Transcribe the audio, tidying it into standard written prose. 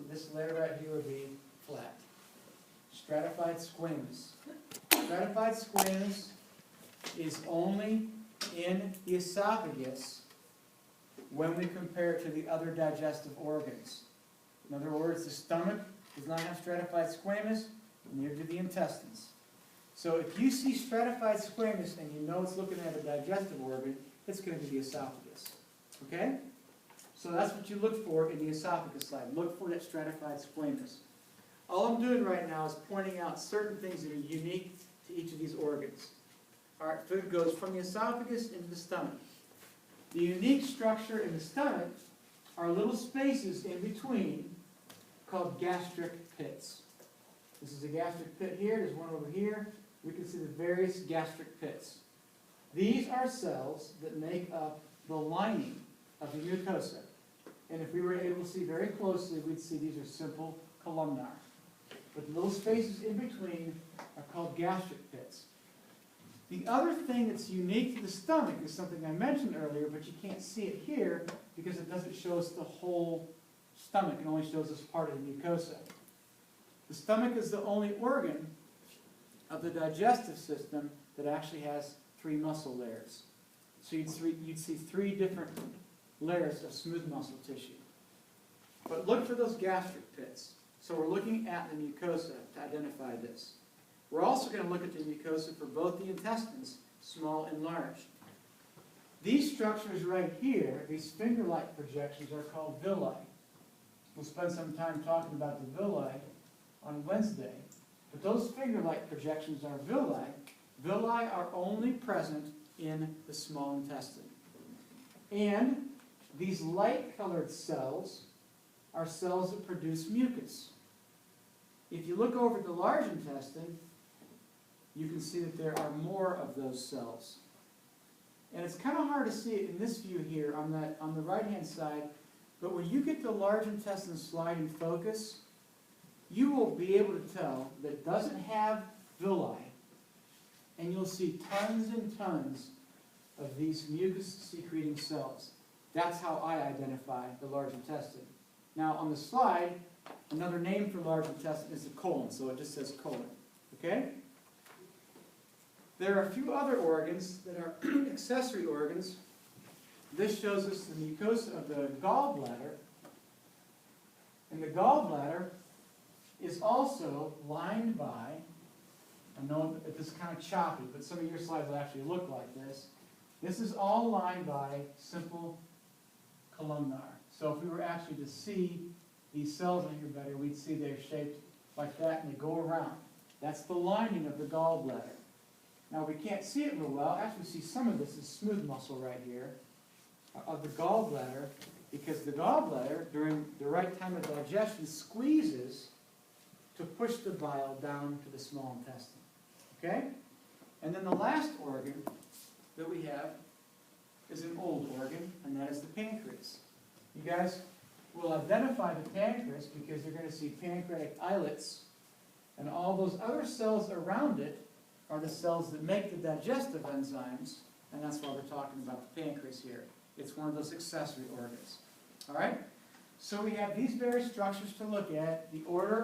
this layer right here would be flat. Stratified squamous. Stratified squamous is only in the esophagus when we compare it to the other digestive organs. In other words, the stomach does not have stratified squamous, neither do the intestines. So if you see stratified squamous and you know it's looking at a digestive organ, it's going to be the esophagus. Okay? So that's what you look for in the esophagus slide. Look for that stratified squamous. All I'm doing right now is pointing out certain things that are unique to each of these organs. All right, food goes from the esophagus into the stomach. The unique structure in the stomach are little spaces in between called gastric pits. This is a gastric pit here. There's one over here. We can see the various gastric pits. These are cells that make up the lining of the mucosa. And if we were able to see very closely, we'd see these are simple columnar. But the little spaces in between are called gastric pits. The other thing that's unique to the stomach is something I mentioned earlier, but you can't see it here because it doesn't show us the whole stomach. It only shows us part of the mucosa. The stomach is the only organ of the digestive system that actually has 3 muscle layers. So you'd see 3 different layers of smooth muscle tissue. But look for those gastric pits. So we're looking at the mucosa to identify this. We're also going to look at the mucosa for both the intestines, small and large. These structures right here, these finger-like projections, are called villi. We'll spend some time talking about the villi on Wednesday. But those finger-like projections are villi. Villi are only present in the small intestine. And these light-colored cells are cells that produce mucus. If you look over at the large intestine, you can see that there are more of those cells. And it's kind of hard to see it in this view here on the right-hand side, but when you get the large intestine slide in focus, you will be able to tell that it doesn't have villi, and you'll see tons and tons of these mucus-secreting cells. That's how I identify the large intestine. Now, on the slide, another name for large intestine is the colon, so it just says colon. Okay? There are a few other organs that are accessory organs. This shows us the mucosa of the gallbladder. And the gallbladder is also lined by, I know it's kind of choppy, but some of your slides will actually look like this. This is all lined by simple columnar. So if we were actually to see these cells in here better, we'd see they're shaped like that and they go around. That's the lining of the gallbladder. Now we can't see it real well. Actually, we see some of this is smooth muscle right here of the gallbladder, because the gallbladder, during the right time of digestion, squeezes to push the bile down to the small intestine. Okay? And then the last organ that we have is an old organ, and that is the pancreas. You guys will identify the pancreas because you're going to see pancreatic islets, and all those other cells around it are the cells that make the digestive enzymes, and that's why we're talking about the pancreas here. It's one of those accessory organs. All right? So we have these various structures to look at. The order